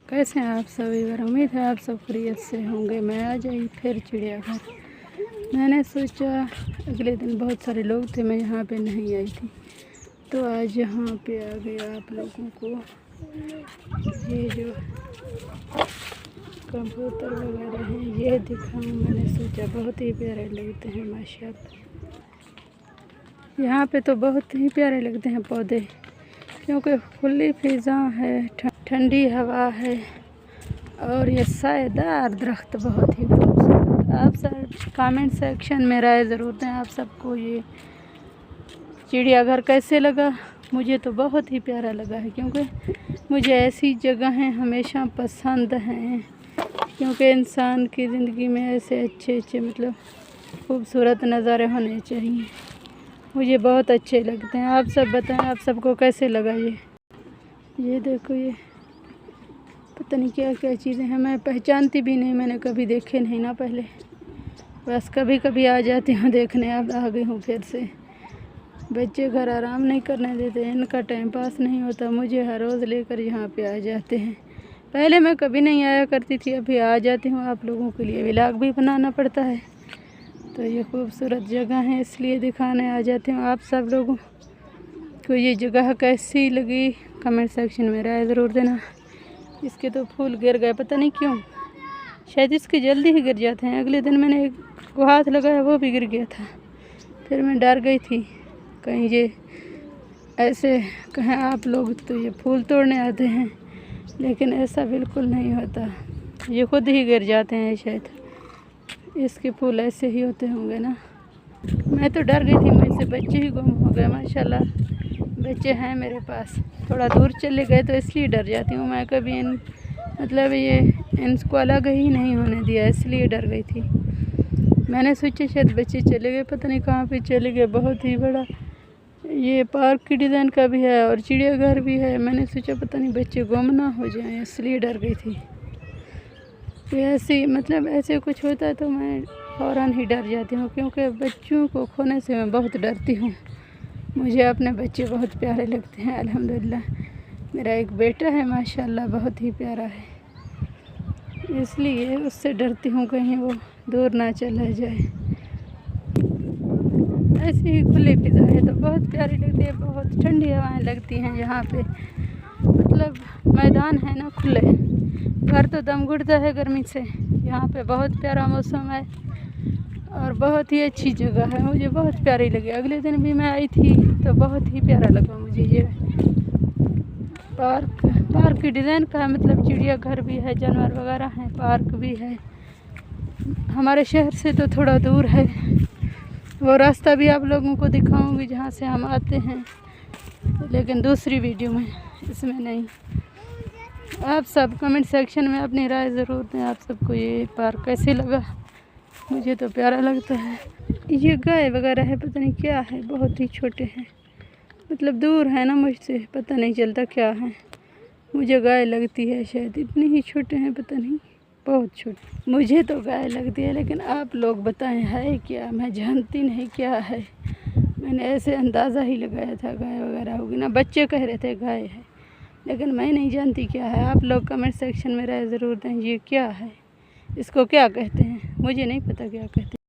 कैसे हैं आप सभी? बार उम्मीद है आप सब खैरियत से होंगे। मैं आ जाई फिर चिड़ियाघर। मैंने सोचा अगले दिन बहुत सारे लोग थे, मैं यहाँ पे नहीं आई थी, तो आज यहाँ पे आ गया आप लोगों को। ये जो कंप्यूटर वगैरह हैं ये दिखाऊँ, मैंने सोचा बहुत ही प्यारे लगते हैं माशाल्लाह। यहाँ पे तो बहुत ही प्यारे लगते हैं पौधे, क्योंकि खुली फिज़ा है, ठंडी हवा है और ये सायेदार दरख्त बहुत ही खूबसूरत। आप सब कमेंट सेक्शन में राय ज़रूर दें, आप सबको ये चिड़ियाघर कैसे लगा। मुझे तो बहुत ही प्यारा लगा है, क्योंकि मुझे ऐसी जगहें हमेशा पसंद हैं, क्योंकि इंसान की ज़िंदगी में ऐसे अच्छे अच्छे मतलब खूबसूरत नज़ारे होने चाहिए। मुझे बहुत अच्छे लगते हैं। आप सब बताएं आप सबको कैसे लगा। ये देखो, ये पता नहीं क्या क्या चीज़ें हैं, मैं पहचानती भी नहीं, मैंने कभी देखे नहीं ना पहले, बस कभी कभी आ जाती हूँ देखने। अब आ गई हूँ फिर से। बच्चे घर आराम नहीं करने देते, इनका टाइम पास नहीं होता, मुझे हर रोज़ लेकर यहाँ पे आ जाते हैं। पहले मैं कभी नहीं आया करती थी, अभी आ जाती हूँ। आप लोगों के लिए व्लॉग भी बनाना पड़ता है, तो ये खूबसूरत जगह है इसलिए दिखाने आ जाती हूँ। आप सब लोगों को ये जगह कैसी लगी कमेंट सेक्शन में राय ज़रूर देना। इसके तो फूल गिर गए, पता नहीं क्यों, शायद इसके जल्दी ही गिर जाते हैं। अगले दिन मैंने एक को हाथ लगाया, वो भी गिर गया था। फिर मैं डर गई थी कहीं ये ऐसे कहें आप लोग तो ये फूल तोड़ने आते हैं, लेकिन ऐसा बिल्कुल नहीं होता, ये खुद ही गिर जाते हैं। शायद इसके फूल ऐसे ही होते होंगे ना। मैं तो डर गई थी, मुझसे बच्चे ही गुम हो गए। माशाल्लाह बच्चे हैं मेरे पास, थोड़ा दूर चले गए तो इसलिए डर जाती हूँ मैं। कभी मतलब ये इनको अलग ही नहीं होने दिया, इसलिए डर गई थी। मैंने सोचा शायद बच्चे चले गए, पता नहीं कहाँ पे चले गए। बहुत ही बड़ा ये पार्क की डिज़ाइन का भी है और चिड़ियाघर भी है। मैंने सोचा पता नहीं बच्चे गुम ना हो जाएं, इसलिए डर गई थी। तो ऐसे मतलब ऐसे कुछ होता है तो मैं फ़ौरन ही डर जाती हूँ, क्योंकि बच्चों को खोने से मैं बहुत डरती हूँ। मुझे अपने बच्चे बहुत प्यारे लगते हैं अल्हम्दुलिल्लाह। मेरा एक बेटा है माशाल्लाह, बहुत ही प्यारा है, इसलिए उससे डरती हूँ कहीं वो दूर ना चला जाए। ऐसी ही खुली फिज़ा है तो बहुत प्यारी लगती है, बहुत ठंडी हवाएं लगती हैं यहाँ पे। मतलब मैदान है ना खुले, घर तो दम घुटता है गर्मी से। यहाँ पे बहुत प्यारा मौसम है और बहुत ही अच्छी जगह है, मुझे बहुत प्यारी लगी। अगले दिन भी मैं आई थी तो बहुत ही प्यारा लगा मुझे। ये पार्क की डिज़ाइन का है, मतलब चिड़ियाघर भी है, जानवर वगैरह हैं, पार्क भी है। हमारे शहर से तो थोड़ा दूर है, वो रास्ता भी आप लोगों को दिखाऊंगी जहाँ से हम आते हैं, लेकिन दूसरी वीडियो में, इसमें नहीं। आप सब कमेंट सेक्शन में अपनी राय ज़रूर दें, आप सबको ये पार्क कैसे लगा। मुझे तो प्यारा लगता है। ये गाय वगैरह है, पता नहीं क्या है, बहुत ही छोटे हैं, मतलब दूर है ना मुझसे, पता नहीं चलता क्या है। मुझे गाय लगती है, शायद इतने ही छोटे हैं, पता नहीं, बहुत छोटे। मुझे तो गाय लगती है, लेकिन आप लोग बताएं है क्या, मैं जानती नहीं क्या है। मैंने ऐसे अंदाज़ा ही लगाया था गाय वगैरह होगी ना, बच्चे कह रहे थे गाय है, लेकिन मैं नहीं जानती क्या है। आप लोग कमेंट सेक्शन में राय ज़रूर दें, ये क्या है, इसको क्या कहते हैं, मुझे नहीं पता क्या कहते हैं।